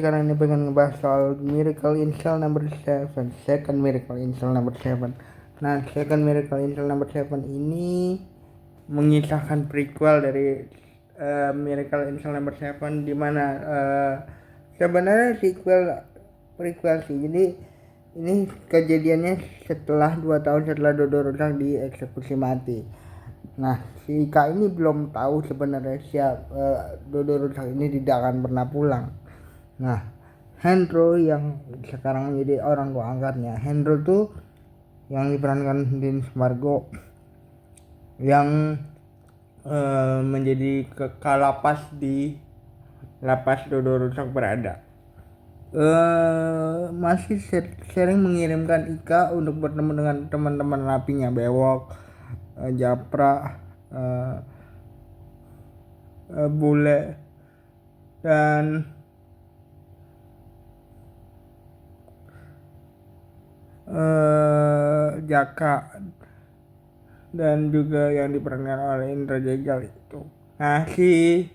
sekarang ini pengen ngebahas soal Miracle in Cell number 7, Second Miracle in Cell number 7. Nah, Second Miracle in Cell number 7 ini mengisahkan prequel dari Miracle in Cell number 7, di mana sebenarnya prequel sih. Jadi ini kejadiannya setelah 2 tahun setelah Dodo Rusak dieksekusi mati. Nah, si Ika ini belum tahu sebenarnya Dodo Rusak ini tidak akan pernah pulang. Nah, Hendro yang sekarang menjadi orang tua angkatnya, Hendro tuh yang diperankan Din Margo, yang menjadi kalapas di lapas Dodo Rusak berada. Masih sering mengirimkan Ika untuk bertemu dengan teman-teman napinya, Bewok, Japra, Bule, dan Jaka, dan juga yang diperankan oleh Indra Jejal itu. Nah, si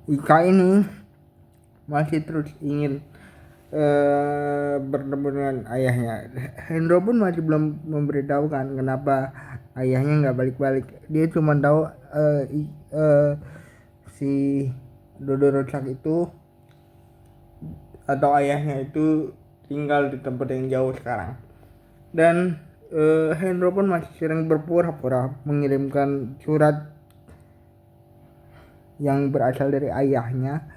Ika ini masih terus ingin bertemu dengan ayahnya. Hendro pun masih belum memberitahukan kenapa ayahnya nggak balik-balik. Dia cuma tahu si Dodo Rusak itu atau ayahnya itu tinggal di tempat yang jauh sekarang. Dan Hendro pun masih sering berpura-pura mengirimkan surat yang berasal dari ayahnya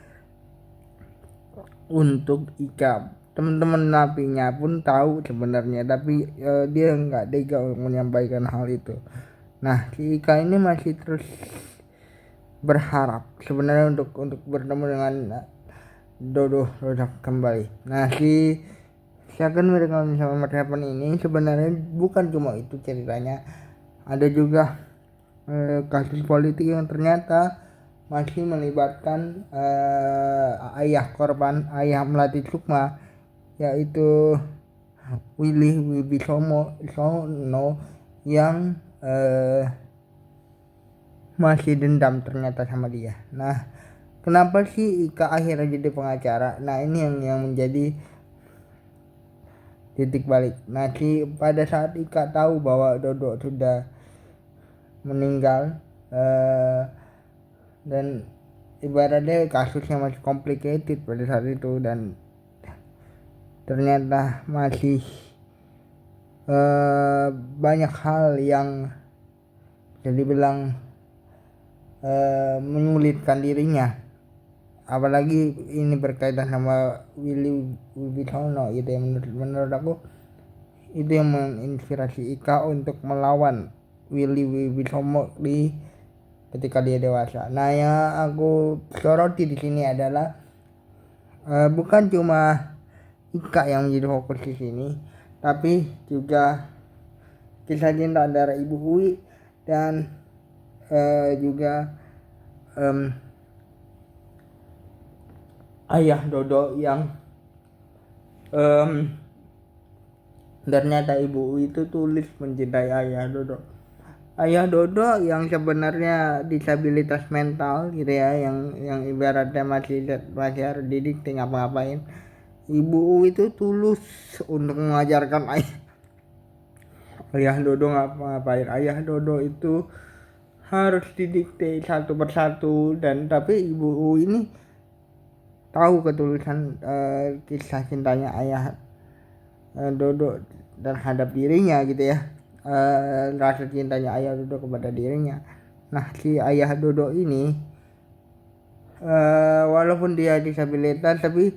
untuk Ika. Teman-teman napinya pun tahu sebenarnya, tapi dia nggak tega menyampaikan hal itu. Nah, si Ika ini masih terus berharap sebenarnya untuk bertemu dengan Dodo Rusak kembali. Nah, si Second Miracle sama Merhapan ini sebenarnya bukan cuma itu ceritanya. Ada juga kasus politik yang ternyata masih melibatkan ayah korban, ayah Melati Sukma, yaitu Willy Wibisono yang masih dendam ternyata sama dia. Nah, kenapa sih Ika akhirnya jadi pengacara? Nah, ini yang menjadi titik balik. Nah, pada saat Ika tahu bahwa Dodo sudah meninggal, dan ibaratnya kasusnya masih complicated pada saat itu, dan ternyata masih banyak hal yang bisa dibilang menyulitkan dirinya, apalagi ini berkaitan sama Willy Wibisono gitu ya. Menurut aku itu yang menginspirasi Ika untuk melawan Willy Wibisono ketika dia dewasa. Nah, yang aku soroti di sini adalah bukan cuma Ika yang menjadi fokus di sini, tapi juga kisah cinta antara Ibu Hui dan juga ayah Dodo yang ternyata Ibu Hui itu tulis mencintai ayah Dodo. Ayah Dodo yang sebenarnya disabilitas mental gitu ya, yang ibaratnya masih harus didikte ngapa-ngapain. Ibu itu tulus untuk mengajarkan ayah Dodo ngapa-ngapain. Ayah Dodo itu harus didikte satu persatu, dan tapi Ibu ini tahu ketulusan kisah cintanya ayah Dodo terhadap dirinya gitu ya. Rasa cintanya ayah Dodo kepada dirinya. Nah, si ayah Dodo ini walaupun dia disabilitas, tapi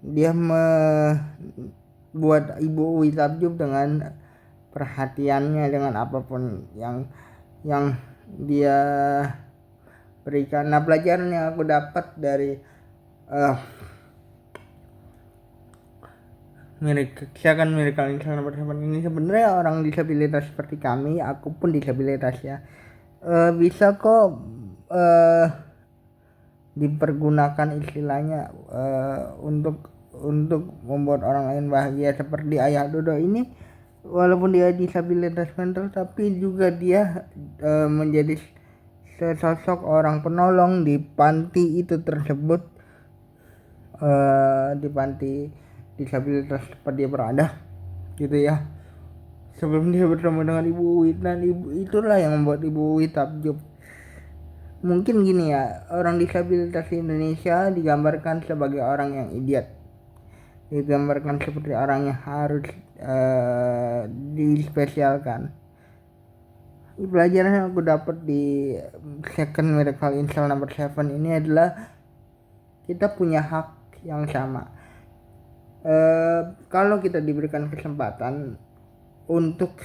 dia membuat Ibu Uwi takjub dengan perhatiannya, dengan apapun yang dia berikan. Nah, pelajaran yang aku dapat dari Miracle in Cell number 7 ini, sebenarnya orang disabilitas seperti kami, aku pun disabilitas ya, bisa kok dipergunakan istilahnya untuk membuat orang lain bahagia, seperti ayah Dodo ini. Walaupun dia disabilitas mental, tapi juga dia menjadi sesosok orang penolong di panti itu tersebut, di panti disabilitas tempat dia berada gitu ya, sebelum dia bertemu dengan Ibu Uwi. Dan ibu itulah yang membuat Ibu Uwi takjub. Mungkin gini ya, orang disabilitas di Indonesia digambarkan sebagai orang yang idiot, digambarkan seperti orang yang harus dispesialkan. Pelajaran yang aku dapat di Second Miracle in Cell Number 7 ini adalah kita punya hak yang sama. Kalau kita diberikan kesempatan untuk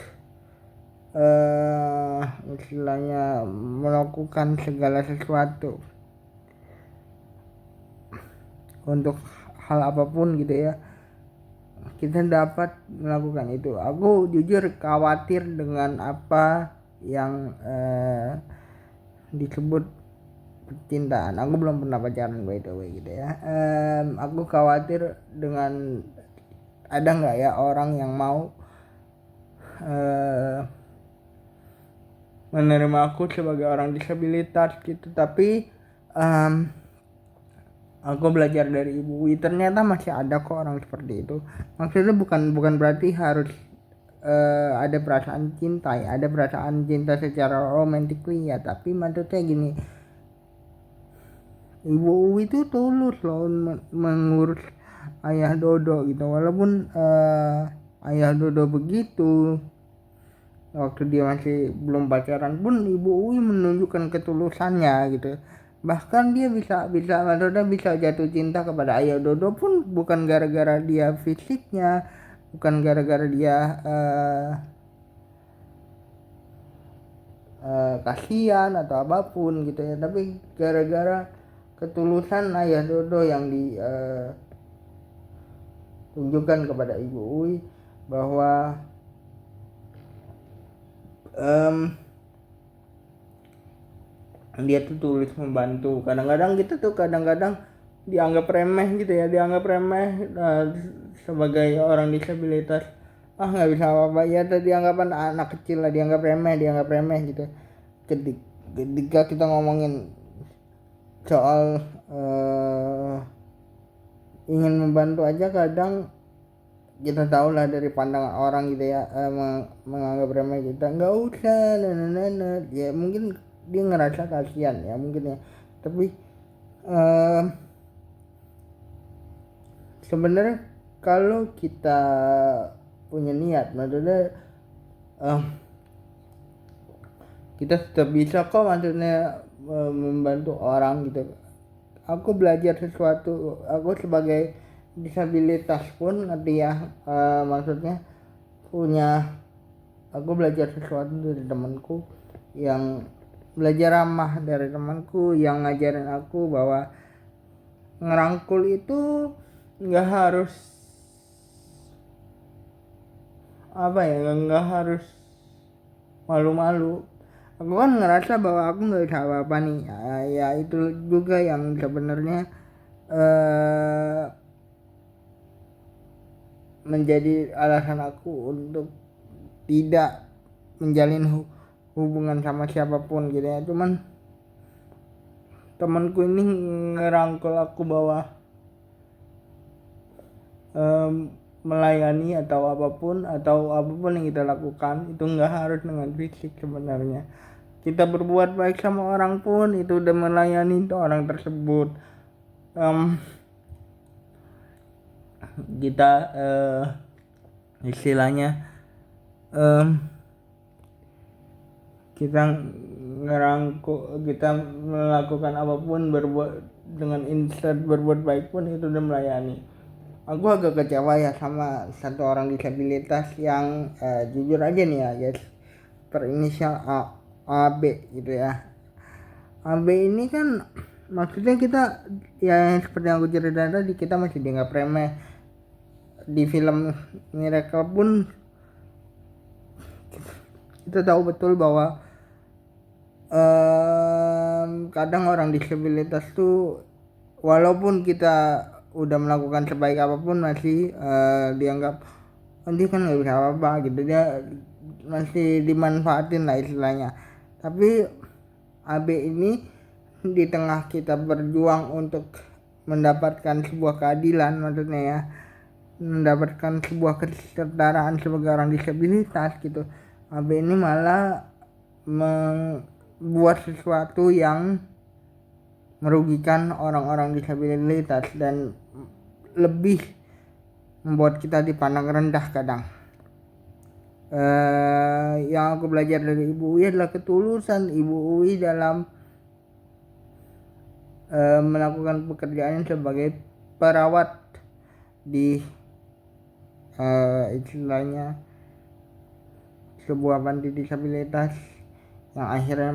istilahnya melakukan segala sesuatu untuk hal apapun gitu ya, kita dapat melakukan itu. Aku jujur khawatir dengan apa yang disebut percintaan. Aku belum pernah pacaran by the way gitu ya. Aku khawatir dengan ada nggak ya orang yang mau menerima aku sebagai orang disabilitas gitu. Tapi aku belajar dari Ibu Wi, ternyata masih ada kok orang seperti itu. Maksudnya bukan berarti harus ada perasaan cinta ya, ada perasaan cinta secara romantically ya, tapi maksudnya gini, Ibu Uwi itu tulus loh mengurus ayah Dodo gitu. Walaupun ayah Dodo begitu, waktu dia masih belum pacaran pun Ibu Uwi menunjukkan ketulusannya gitu. Bahkan dia maksudnya bisa jatuh cinta kepada ayah Dodo pun bukan gara-gara dia fisiknya, bukan gara-gara dia kasihan atau apapun gitu ya, tapi gara-gara ketulusan ayah Dodo yang ditunjukkan kepada Ibu Uwi, bahwa dia tuh tulus membantu. Kadang-kadang kita tuh dianggap remeh gitu ya, sebagai orang disabilitas. Nggak bisa apa-apa ya, dianggap anak kecil lah, dianggap remeh gitu. Ketika kita ngomongin soal ingin membantu aja, kadang kita tahu lah dari pandangan orang gitu ya, menganggap remeh kita, nggak usah ya, mungkin dia ngerasa kasihan ya mungkin ya. Tapi sebenarnya kalau kita punya niat, maksudnya kita tetap bisa kok maksudnya membantu orang gitu. Aku belajar sesuatu, aku sebagai disabilitas pun ngerti ya, maksudnya aku belajar sesuatu dari temanku, yang belajar ramah dari temanku yang ngajarin aku bahwa ngerangkul itu nggak harus nggak harus malu-malu. Aku kan ngerasa bahwa aku nggak bisa apa-apa nih ya, itu juga yang sebenarnya menjadi alasan aku untuk tidak menjalin hubungan sama siapapun gitu ya. Cuman temanku ini ngerangkul aku bahwa melayani atau apapun yang kita lakukan itu nggak harus dengan fisik. Sebenarnya kita berbuat baik sama orang pun itu udah melayani orang tersebut. Kita istilahnya kita melakukan apapun, berbuat baik pun itu udah melayani. Aku agak kecewa ya sama satu orang disabilitas yang jujur aja nih ya guys, berinisial AB gitu ya. AB ini kan maksudnya kita ya seperti yang aku cerita tadi, kita masih dianggap remeh. Di film Miracle pun kita tahu betul bahwa kadang orang disabilitas tuh walaupun kita udah melakukan sebaik apapun masih dianggap dia kan nggak bisa apa-apa gitu, dia masih dimanfaatin lah istilahnya. Tapi AB ini di tengah kita berjuang untuk mendapatkan sebuah keadilan, maksudnya ya, mendapatkan sebuah kesetaraan sebagai orang disabilitas gitu, AB ini malah membuat sesuatu yang merugikan orang-orang disabilitas dan lebih membuat kita dipandang rendah kadang. Yang aku belajar dari Ibu Uwi adalah ketulusan Ibu Uwi dalam melakukan pekerjaan sebagai perawat di istilahnya sebuah panti disabilitas, yang akhirnya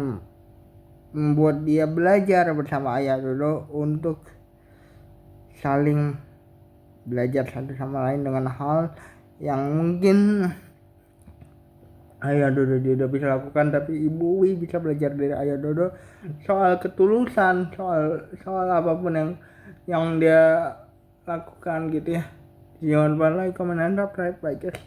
membuat dia belajar bersama Ayah Dodo untuk saling belajar satu sama lain dengan hal yang mungkin Ayah Dodo tidak bisa lakukan, tapi Ibu Uwi bisa belajar dari Ayah Dodo soal ketulusan, soal apapun yang dia lakukan gitu ya. Jangan lupa like, comment, and subscribe, guys.